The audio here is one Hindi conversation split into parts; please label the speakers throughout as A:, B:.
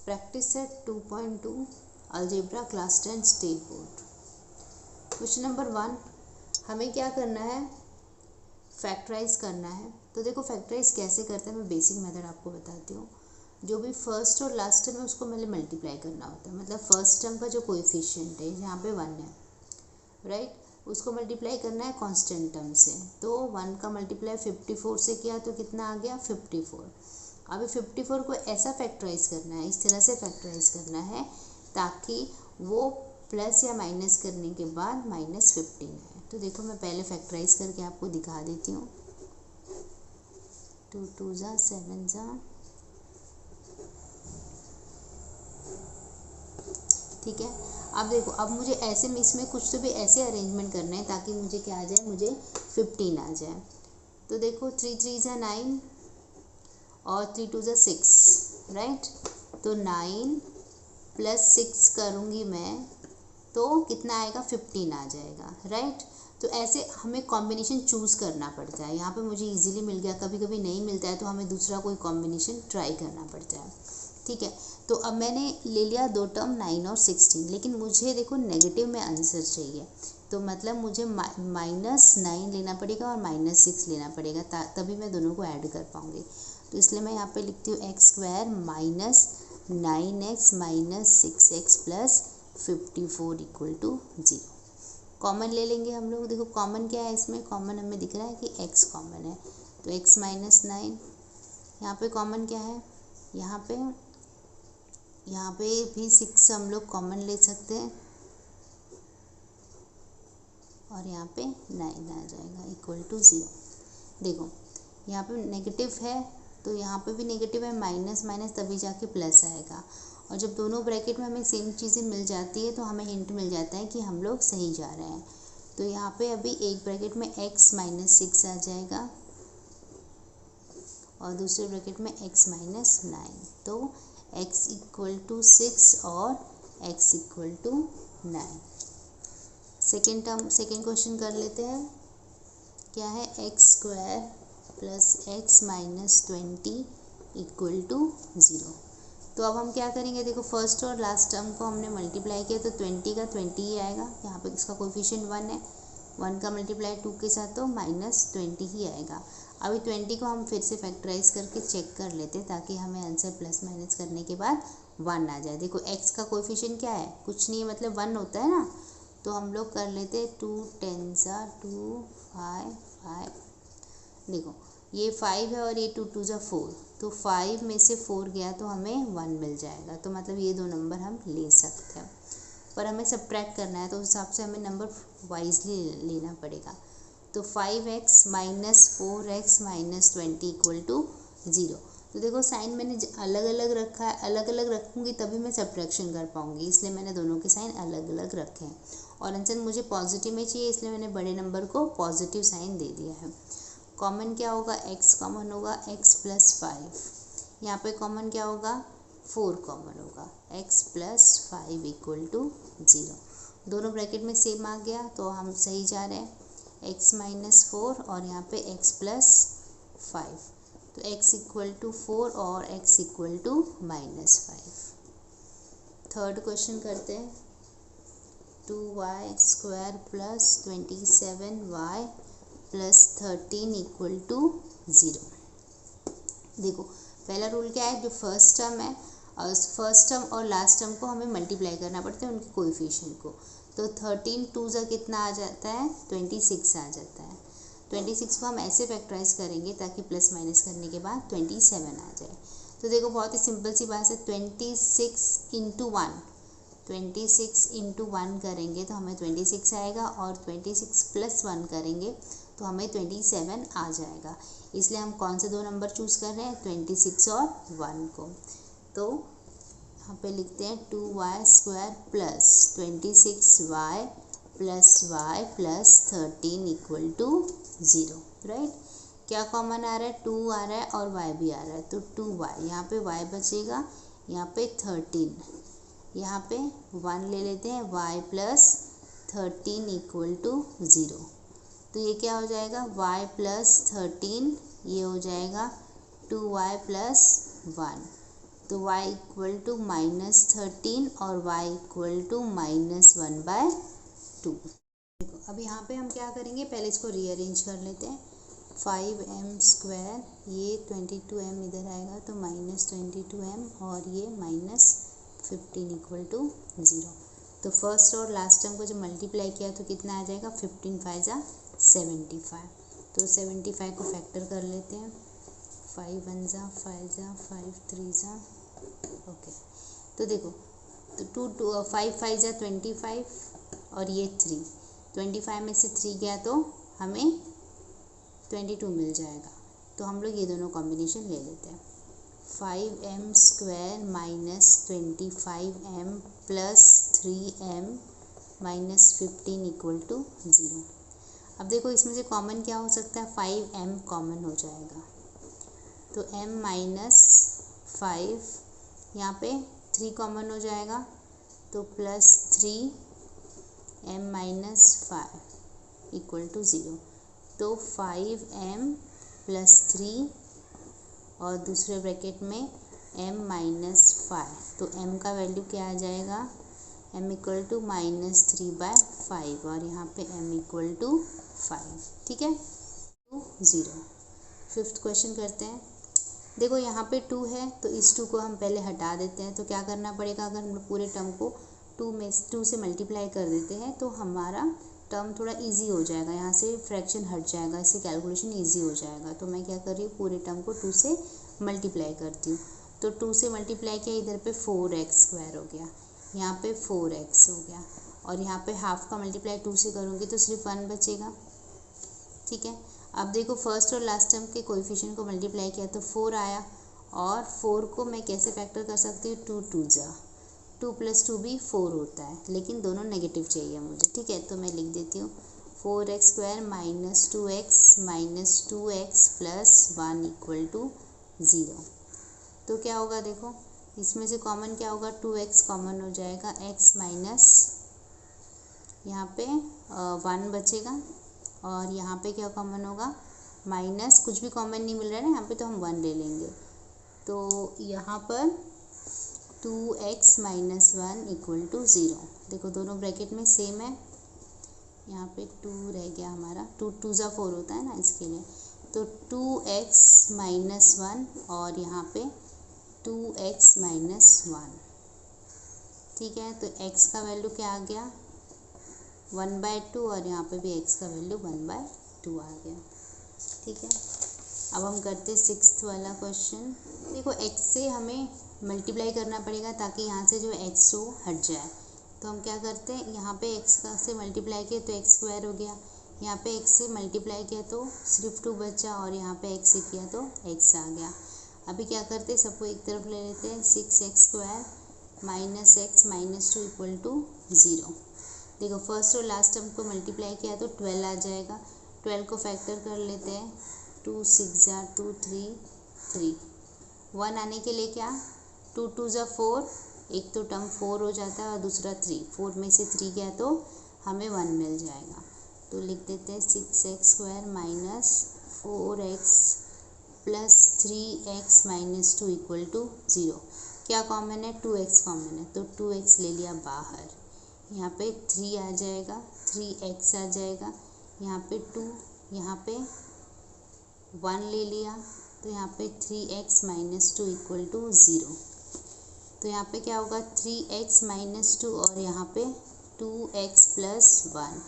A: Practice set 2.2 algebra class 10 state board. Question number 1, हमें क्या करना है, फैक्टराइज करना है। तो देखो फैक्टराइज कैसे करते हैं, मैं बेसिक मेथड आपको बताती हूँ। जो भी फर्स्ट और लास्ट टर्म है उसको पहले मल्टीप्लाई करना होता है, मतलब फर्स्ट टर्म का जो कोएफिशिएंट है यहाँ पे 1 है, राइट, उसको मल्टीप्लाई करना है कांस्टेंट टर्म से। तो 1 का मल्टीप्लाई 54 से किया तो कितना आ गया 54। अभी 54 को ऐसा फैक्टराइज करना है, इस तरह से फैक्टराइज करना है ताकि वो प्लस या माइनस करने के बाद -15 है। तो देखो मैं पहले फैक्टराइज करके आपको दिखा देती हूँ। 2 2 जा 7 जा, ठीक है। अब देखो, अब मुझे ऐसे में इसमें कुछ तो भी ऐसे अरेंजमेंट करना है ताकि मुझे क्या आ जाए, मुझे 15 आ जाए। तो देखो 3 3 जा 9 और 3 2 जा 6, राइट। तो 9 + 6 करूँगी मैं तो कितना आएगा 15 आ जाएगा, राइट। तो ऐसे हमें कॉम्बिनेशन चूज़ करना पड़ता है। यहाँ पे मुझे इजीली मिल गया, कभी कभी नहीं मिलता है तो हमें दूसरा कोई कॉम्बिनेशन ट्राई करना पड़ता है, ठीक है। तो अब मैंने ले लिया दो टर्म 9 और 16, लेकिन मुझे देखो नेगेटिव में आंसर चाहिए। तो मतलब मुझे -9 लेना पड़ेगा और -6 लेना पड़ेगा, तभी मैं दोनों को ऐड कर पाऊँगी। तो इसलिए मैं यहाँ पे लिखती हूँ x² - 9x - 6x + 54 = 0। कॉमन ले लेंगे हम लोग। देखो कॉमन क्या है इसमें, कॉमन हमें दिख रहा है कि x कॉमन है, तो x - 9। यहाँ पे कॉमन क्या है, यहाँ पे भी 6 हम लोग कॉमन ले सकते हैं और यहाँ पे 9 आ जाएगा = 0। देखो यहाँ पे नेगेटिव है तो यहाँ पे भी नेगेटिव है, माइनस माइनस तभी जाके प्लस आएगा। और जब दोनों ब्रैकेट में हमें सेम चीज़ें मिल जाती है तो हमें हिंट मिल जाता है कि हम लोग सही जा रहे हैं। तो यहाँ पे अभी एक ब्रैकेट में x - 6 आ जाएगा और दूसरे ब्रैकेट में x - 9। तो x = 6 और x = 9। सेकेंड क्वेश्चन कर लेते हैं। क्या है, x² + x - 20 = 0। तो अब हम क्या करेंगे, देखो फर्स्ट और लास्ट टर्म को हमने मल्टीप्लाई किया तो 20 का 20 ही आएगा। यहाँ पे इसका कोएफिशिएंट 1 है, 1 का मल्टीप्लाई 2 के साथ तो -20 ही आएगा। अभी 20 को हम फिर से फैक्टराइज करके चेक कर लेते हैं ताकि हमें आंसर प्लस माइनस करने के बाद 1 आ जाए। देखो x का कोएफिशिएंट क्या है, कुछ नहीं है, मतलब 1 होता है ना। तो हम लोग कर लेते हैं 2 10 2 5 5। देखो ये 5 है और ये 2 2 4, तो 5 में से 4 गया तो हमें 1 मिल जाएगा। तो मतलब ये दो नंबर हम ले सकते हैं, पर हमें सब्ट्रैक्ट करना है तो उस हिसाब से हमें नंबर वाइजली लेना पड़ेगा। तो 5x - 4x - 20 = 0। तो देखो साइन मैंने अलग अलग रखा है, अलग अलग रखूँगी तभी मैं सब्ट्रैक्शन कर पाऊँगी, इसलिए मैंने दोनों के साइन अलग अलग रखे हैं। और आंसर मुझे पॉजिटिव में चाहिए, इसलिए मैंने बड़े नंबर को पॉजिटिव साइन दे दिया है। कॉमन क्या होगा, x कॉमन होगा, x + 5। यहाँ पे कॉमन क्या होगा, 4 कॉमन होगा, x + 5 = 0। दोनों ब्रैकेट में सेम आ गया तो हम सही जा रहे हैं। x - 4 और यहाँ पे x + 5, तो x = 4 और x = -5। थर्ड क्वेश्चन करते हैं। 2y² + 27y + 13 = 0। देखो पहला रूल क्या है, जो फर्स्ट टर्म है और फर्स्ट टर्म और लास्ट टर्म को हमें मल्टीप्लाई करना पड़ता है उनके कोएफिशिएंट को। तो 13 2 जा कितना आ जाता है, 26 आ जाता है। 26 को हम ऐसे फैक्टराइज करेंगे ताकि प्लस माइनस करने के बाद 27 आ जाए। तो देखो बहुत ही सिंपल सी बात है, 26 × 1, 26 × 1 करेंगे तो हमें 26 आएगा और 26 + 1 करेंगे तो हमें 27 आ जाएगा। इसलिए हम कौन से दो नंबर चूज़ कर रहे हैं, 26 और 1 को। तो यहाँ पे लिखते हैं 2y² + 26y + y + 13 = 0, राइट। क्या कॉमन आ रहा है, 2 आ रहा है और y भी आ रहा है, तो 2y, यहाँ पे y बचेगा, यहाँ पे 13, यहाँ पे 1 ले लेते हैं, y + 13 = 0। तो ये क्या हो जाएगा, y + 13, ये हो जाएगा 2y + 1। तो y इक्वल टू -13 और y इक्वल टू -1/2। देखो अब यहाँ पे हम क्या करेंगे, पहले इसको रीअरेंज कर लेते हैं। 5m², ये 22m इधर आएगा तो -22m और ये -15 इक्वल टू 0। तो फर्स्ट और लास्ट टर्म को जब मल्टीप्लाई किया तो कितना आ जाएगा, 15 5 जा 75। तो 75 को फैक्टर कर लेते हैं। 5 1 जा 5 जा 5 3 जा, ओके। तो देखो तो 5 5 जा 25 और ये 3, 25 में से 3 गया तो हमें 22 मिल जाएगा। तो हम लोग ये दोनों कॉम्बिनेशन ले लेते हैं। 5m² -25m + 3m -15 equal to 0। अब देखो इसमें से कॉमन क्या हो सकता है, 5m कॉमन हो जाएगा तो m -5, यहाँ पे 3 कॉमन हो जाएगा तो +3m -5 इक्वल टू 0। तो 5m + 3 और दूसरे ब्रैकेट में m -5, तो m का वैल्यू क्या आ जाएगा, m इक्वल टू -3/5 और यहाँ पे m इक्वल टू 5, ठीक है, तो 0। फिफ्थ क्वेश्चन करते हैं। देखो यहाँ पे 2 है तो इस 2 को हम पहले हटा देते हैं। तो क्या करना पड़ेगा, अगर हम पूरे टर्म को 2 से मल्टीप्लाई कर देते हैं तो हमारा टर्म थोड़ा इजी हो जाएगा, यहाँ से फ्रैक्शन हट जाएगा, इससे कैलकुलेशन इजी हो जाएगा। तो मैं क्या कर रही हूँ, पूरे टर्म को 2 से मल्टीप्लाई करती हूँ। तो 2 से मल्टीप्लाई किया, इधर पे 4x² हो गया, यहाँ पे 4x हो गया और यहाँ पे हाफ का मल्टीप्लाई 2 से करूँगी तो सिर्फ 1 बचेगा, ठीक है। अब देखो फर्स्ट और लास्ट टर्म के कोएफिशिएंट को मल्टीप्लाई किया तो 4 आया और 4 को मैं कैसे फैक्टर कर सकती हूँ, 2 2 जा 2 + 2 भी 4 होता है, लेकिन दोनों नेगेटिव चाहिए मुझे, ठीक है। तो मैं लिख देती हूँ 4x² -2x 2x + 1 equal to 0। तो क्या होगा, देखो इसमें से कॉमन क्या होगा, 2x कॉमन हो जाएगा, x माइनस यहाँ पे 1 बचेगा और यहाँ पे क्या कॉमन होगा, माइनस, कुछ भी कॉमन नहीं मिल रहा है ना यहाँ पे, तो हम 1 ले लेंगे। तो यहाँ पर 2x - 1 इक्वल टू 0। देखो दोनों ब्रैकेट में सेम है, यहाँ पे 2 रह गया हमारा, 2 2 जा 4 होता है ना, इसके लिए। तो 2x - 1 और यहाँ पे 2x - 1, ठीक है। तो x का वैल्यू क्या आ गया, 1/2 और यहाँ पे भी x का वैल्यू 1/2 आ गया, ठीक है। अब हम करते हैं 6th वाला क्वेश्चन। देखो x से हमें मल्टीप्लाई करना पड़ेगा ताकि यहाँ से जो x हो हट जाए। तो हम क्या करते हैं, यहाँ पे x का से मल्टीप्लाई किया तो x² हो गया, यहाँ पे x से मल्टीप्लाई किया तो सिर्फ 2 बचा और यहाँ पे x से किया तो x आ गया। अभी क्या करते हैं, सबको एक तरफ ले लेते हैं, 6x² -x - 2 इक्वल टू 0। देखो फर्स्ट और लास्ट टर्म को मल्टीप्लाई किया तो 12 आ जाएगा, 12 को फैक्टर कर लेते हैं, 2 6 जा 2 3 3, 1 आने के लिए क्या, 2 2 जा 4, एक तो टर्म 4 हो जाता है और दूसरा 3, 4 में से 3 गया तो हमें 1 मिल जाएगा। तो लिख देते हैं 6x² -4x + 3x - 2 equal to 0। क्या कॉमन है, 2x कॉमन है तो 2x ले लिया बाहर, यहाँ पे 3 आ जाएगा, 3x आ जाएगा, यहाँ पे 2, यहाँ पे 1 ले लिया तो यहाँ पे 3x - 2 इक्वल टू 0। तो यहाँ पे क्या होगा, 3x - 2 और यहाँ पे 2x + 1,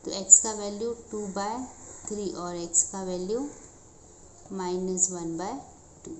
A: तो x का वैल्यू 2/3 और x का वैल्यू -1/2।